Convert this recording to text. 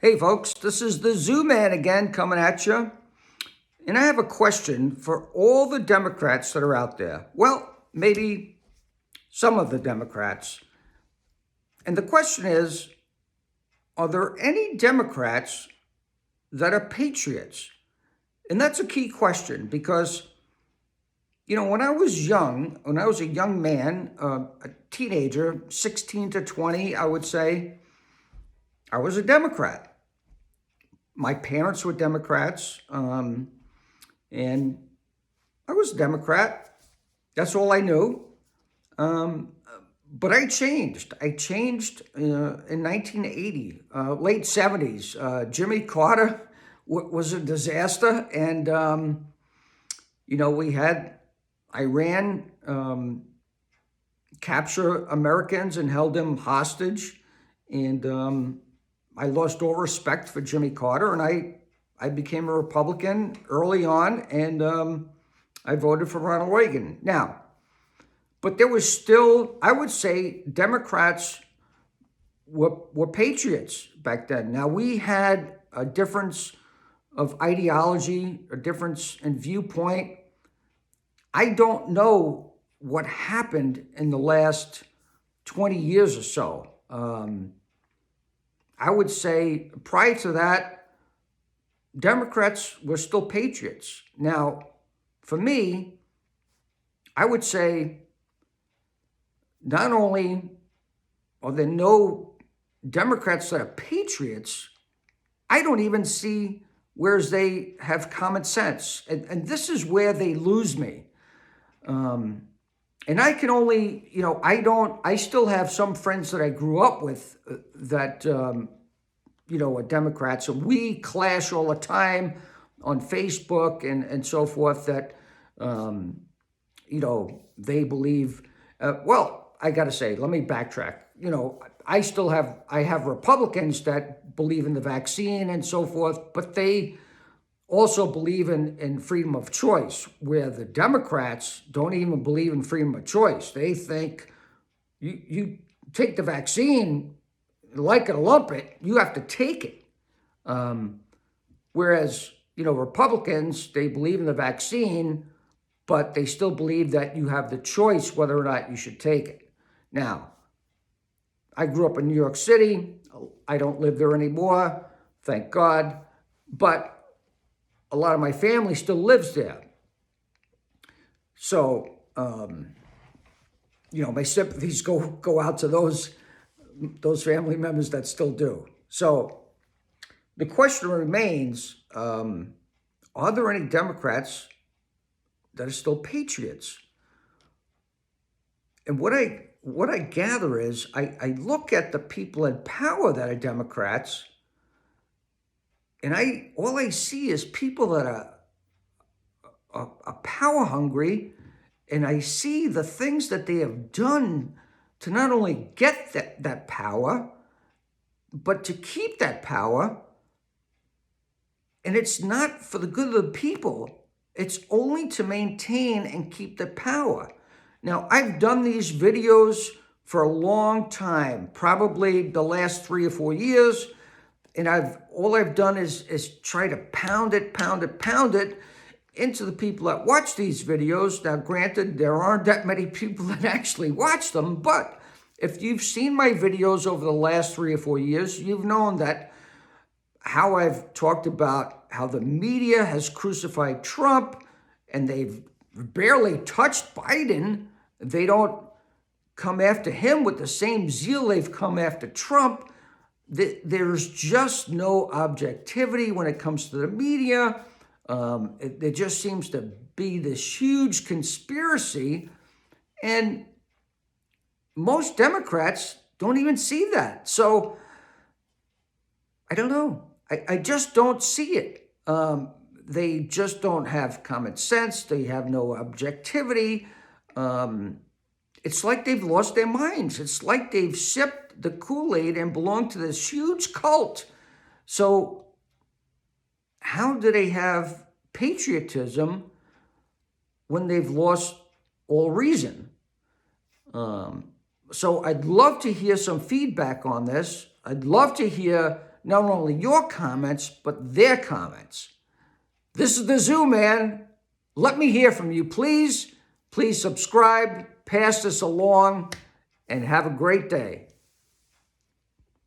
Hey folks, this is the Zoo Man again coming at you. And I have a question for all the Democrats that are out there. Well, maybe some of the Democrats. And the question is, are there any Democrats that are patriots? And that's a key question because, when I was a young man, a teenager, 16 to 20, I would say, I was a Democrat. My parents were Democrats, and I was a Democrat. That's all I knew. But I changed. I changed in 1980, late 70s. Jimmy Carter was a disaster, and we had Iran capture Americans and held them hostage, and I lost all respect for Jimmy Carter, and I became a Republican early on, and I voted for Ronald Reagan. Now, but there was still, I would say, Democrats were patriots back then. Now, we had a difference of ideology, a difference in viewpoint. I don't know what happened in the last 20 years or so. I would say prior to that, Democrats were still patriots. Now, for me, I would say not only are there no Democrats that are patriots, I don't even see where they have common sense. And this is where they lose me. And I can only, I still have some friends that I grew up with that, are Democrats, and we clash all the time on Facebook and so forth that, they believe, I got to say, let me backtrack. I have Republicans that believe in the vaccine and so forth, but they also believe in freedom of choice, where the Democrats don't even believe in freedom of choice. They think you take the vaccine, like it or lump it, you have to take it. Whereas, Republicans, they believe in the vaccine, but they still believe that you have the choice whether or not you should take it. Now, I grew up in New York City. I don't live there anymore, thank God. But a lot of my family still lives there. So, my sympathies go out to those family members that still do. So the question remains, are there any Democrats that are still patriots? And what I gather is I look at the people in power that are Democrats, and all I see is people that are power hungry, and I see the things that they have done to not only get that power, but to keep that power. And it's not for the good of the people. It's only to maintain and keep the power. Now, I've done these videos for a long time, probably the last 3 or 4 years. And all I've done is try to pound it into the people that watch these videos. Now, granted, there aren't that many people that actually watch them, but if you've seen my videos over the last 3 or 4 years, you've known that how I've talked about how the media has crucified Trump and they've barely touched Biden. They don't come after him with the same zeal they've come after Trump. There's just no objectivity when it comes to the media. There just seems to be this huge conspiracy, and most Democrats don't even see that. So I don't know. I just don't see it. They just don't have common sense. They have no objectivity. It's like they've lost their minds. It's like they've sipped the Kool-Aid and belong to this huge cult. So how do they have patriotism when they've lost all reason? So I'd love to hear some feedback on this. I'd love to hear not only your comments, but their comments. This is the Zoo Man. Let me hear from you, please. Please subscribe, pass this along, and have a great day.